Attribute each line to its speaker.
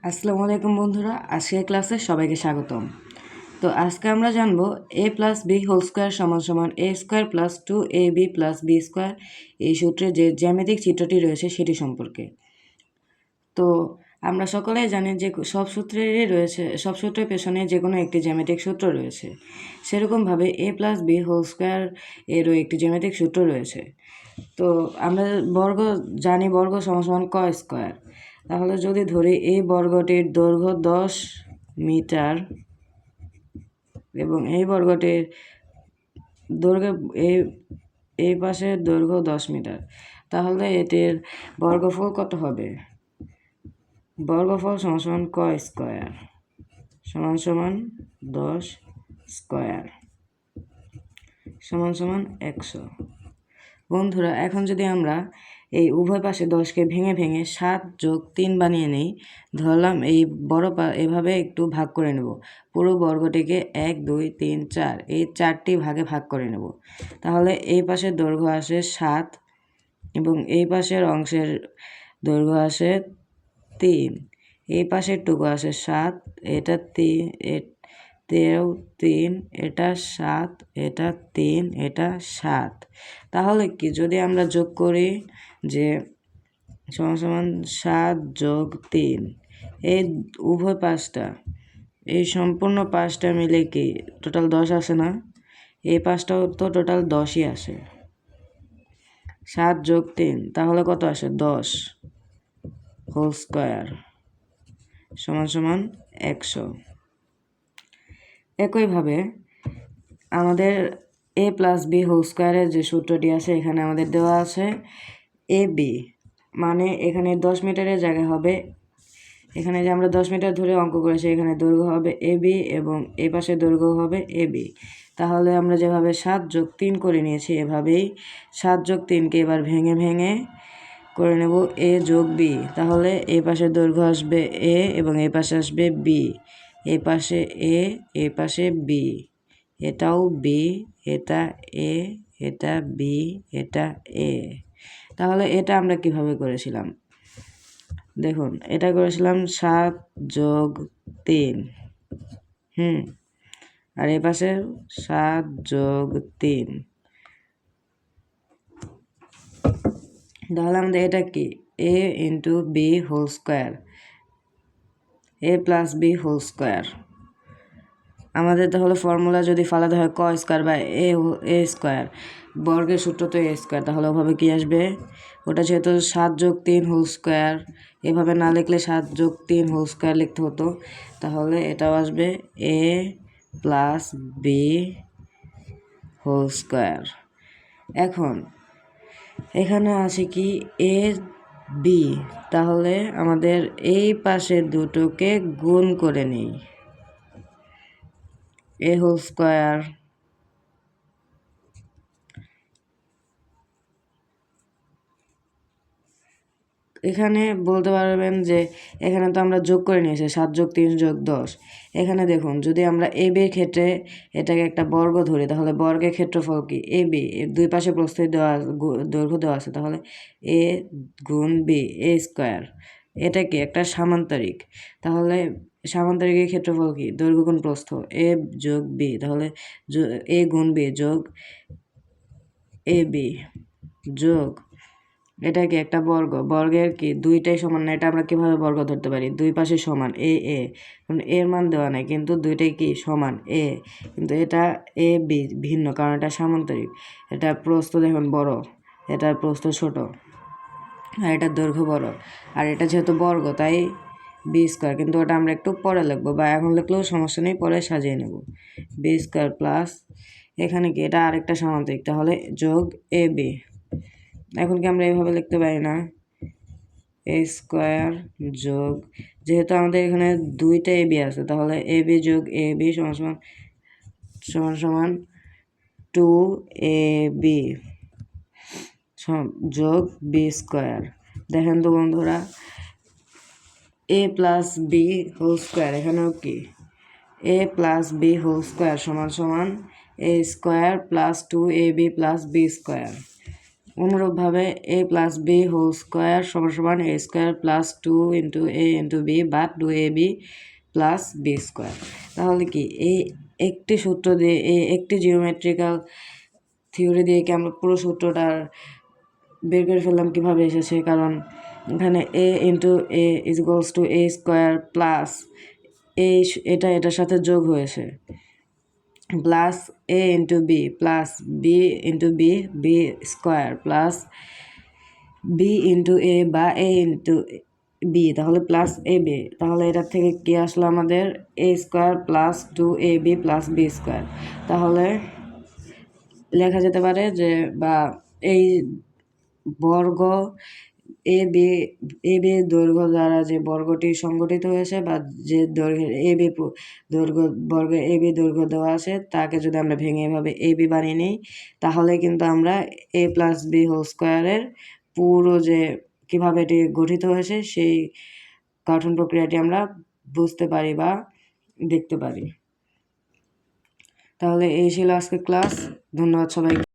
Speaker 1: আসসালামু আলাইকুম বন্ধুরা, আজকের ক্লাসে সবাইকে স্বাগতম। তো আজকে আমরা জানবো a plus B whole square সমান সমান a square plus 2ab plus B square এই সূত্রে যে জ্যামিতিক চিত্রটি রয়েছে সেটি সম্পর্কে। তো আমরা সকলেই জানি যে সব সূত্রের পেছনে যে কোনো একটি জ্যামিতিক সূত্র রয়েছে। সেরকমভাবে a plus B whole square এরও একটি জ্যামিতিক সূত্র রয়েছে। তো আমরা বর্গ সমান সমান ক স্কোয়ার। তাহলে যদি ধরি এই বর্গটির দৈর্ঘ্য 10 মিটার এবং এই বর্গটির দৈর্ঘ্য এই পাশের দৈর্ঘ্য 10 মিটার, তাহলে এটির বর্গফল কত হবে? বর্গফল সমান সমান ক স্কোয়ার সমান সমান 10 স্কোয়ার সমান সমান 100। বন্ধুরা, এখন যদি আমরা এই উভয় পাশে 10কে ভেঙে ভেঙে 7 যোগ 3 বানিয়ে নিই, ধরলাম এই এভাবে একটু ভাগ করে নেব। পুরো বর্গটিকে 1 2 3 4 এই 4টি ভাগে ভাগ করে নেব। তাহলে এই পাশের দৈর্ঘ্য আসে 7 এবং এই পাশের অংশের দৈর্ঘ্য আসে 3, এই পাশের টুকু আসে 7, এটা 3, এটাও 3, এটা 7, এটা 3, এটা 7। তাহলে কি যদি আমরা যোগ করি যে সমান সমান 7 যোগ 3, এই উভয় পাশটা, এই সম্পূর্ণ পাশটা মিলে কি টোটাল 10 আসে না? এই পাশটাও তো টোটাল 10ই আসে। 7 যোগ 3 তাহলে কত আসে? 10 হোল স্কোয়ার সমান সমান 100। একইভাবে আমাদের a প্লাস বি হোল স্কোয়ারের যে সূত্রটি আছে এখানে আমাদের দেওয়া আছে এ বি, মানে এখানে 10 মিটারের জায়গায় হবে, এখানে যে আমরা 10 মিটার ধরে অঙ্ক করেছি এখানে দৈর্ঘ্য হবে এ বি এবং এই পাশে দৈর্ঘ্য হবে এ বি। তাহলে আমরা যেভাবে 7 যোগ 3 করে নিয়েছি এভাবেই 7 যোগ 3কে এবার ভেঙে ভেঙে করে নেব এ যোগ বি। তাহলে এই পাশে দৈর্ঘ্য আসবে এ এবং এই পাশে আসবে বি, এই পাশে এ, এই পাশে বি, এটাও বি, এটা এ, এটা বি, এটা এ। তাহলে এটা আমরা কিভাবে করেছিলাম? দেখুন, এটা করেছিলাম 7 যোগ 3, আর এই পাশে 7 যোগ 3। তাহলে আমাদের এটা কি এ ইন্টু বি হোল স্কোয়ার, এ প্লাস বি হোল স্কোয়ার। আমাদের তাহলে ফর্মুলা যদি ফালাতে হয় ক স্কোয়ার বা এ স্কোয়ার, বর্গের সূত্র তো এ স্কোয়ার, তাহলে ওভাবে কি আসবে? ওটা যেহেতু 7 যোগ 3 হোল স্কোয়ার, এভাবে না লিখলে 7 যোগ 3 হোল স্কোয়ার লিখতে হতো। তাহলে এটাও আসবে এ প্লাস বি হোল স্কোয়ার। এখন এখানে আছে কি এ বি, তাহলে আমাদের এই পাশে দুটোকে গুণ করে নিই, এ হোল স্কোয়ার এখানে বলতে পারবেন যে এখানে তো আমরা যোগ করে নিয়েছি 7 যোগ 3 যোগ 10। এখানে দেখুন, যদি আমরা এ বির ক্ষেত্রে এটাকে একটা বর্গ ধরি তাহলে বর্গের ক্ষেত্রফল কি এ বি, দুই পাশে প্রস্থ দেওয়া দৈর্ঘ্য দেওয়া আছে, তাহলে এ গুণ বি এ স্কোয়ার। এটা কি একটা সামান্তরিক, তাহলে সামান্তরিকের ক্ষেত্রফল কি দৈর্ঘ্য গুণ প্রস্থ, এ যোগ বি, তাহলে এ গুণ বি যোগ এ বি যোগ এটা কি একটা বর্গের কি দুইটাই সমান না? এটা আমরা কিভাবে বর্গ ধরতে পারি? দুই পাশে সমান এ এ, কারণ এর মান দেওয়া নাই কিন্তু দুইটাই কি সমান এ, কিন্তু এটা এ বি ভিন্ন কারণ এটা সামান্তরিক। এটা প্রস্থ দেখুন বড়, এটার প্রস্থ ছোট, আর এটার দৈর্ঘ্য বড়, আর এটা যেহেতু বর্গ তাই বি স্কোয়ার, কিন্তু ওটা আমরা একটু পরে লিখবো বা এখন লিখলেও সমস্যা নেই, পরে সাজিয়ে নেব। বি স্কোয়ার প্লাস এখানে কি এটা আরেকটা সামান্তরিক, তাহলে যোগ এ বি। এখন কি আমরা এইভাবে লিখতে পারি না? এ স্কোয়ার যোগ, যেহেতু আমাদের এখানে দুইটা এ বি আছে তাহলে এ বি যোগ এ বি সমান সমান 2ab যোগ বি স্কোয়ার। দেখেন তো বন্ধুরা, A plus B whole square, এখানেও কি A plus B whole square সমান সমান A square plus 2ab plus B square. অনুরূপভাবে a plus B whole square সমান সমান a square plus 2 into a into B বা 2ab প্লাস বি স্কোয়ার। তাহলে কি এই একটি সূত্র দিয়ে একটি জিওমেট্রিক্যাল থিওরি দিয়ে কি আমরা পুরো সূত্রটার বের করে ফেললাম কীভাবে এসেছে, কারণ এখানে a into a is equals to a square plus এটা এটার সাথে যোগ হয়েছে plus a into B plus B into B B square plus B into A বা এ ইন্টু বি, তাহলে প্লাস এ বি। তাহলে এটার থেকে কি আসলো আমাদের A square plus 2ab plus B square. তাহলে লেখা যেতে পারে যে বা এই বর্গ এ বি দৈর্ঘ্য দ্বারা যে বর্গটি সংগঠিত হয়েছে বা যে দৈর্ঘ্যের এ বি দৈর্ঘ্য বর্গের এ বি দৈর্ঘ্য দেওয়া আছে তাকে যদি আমরা ভেঙে এভাবে এ বি বানিয়ে নিই, তাহলে কিন্তু আমরা এ প্লাস বি হোল স্কোয়ারের পুরো যে কীভাবে এটি গঠিত হয়েছে সেই গঠন প্রক্রিয়াটি আমরা বুঝতে পারি বা দেখতে পারি। তাহলে এই ছিল আজকে ক্লাস। ধন্যবাদ সবাইকে।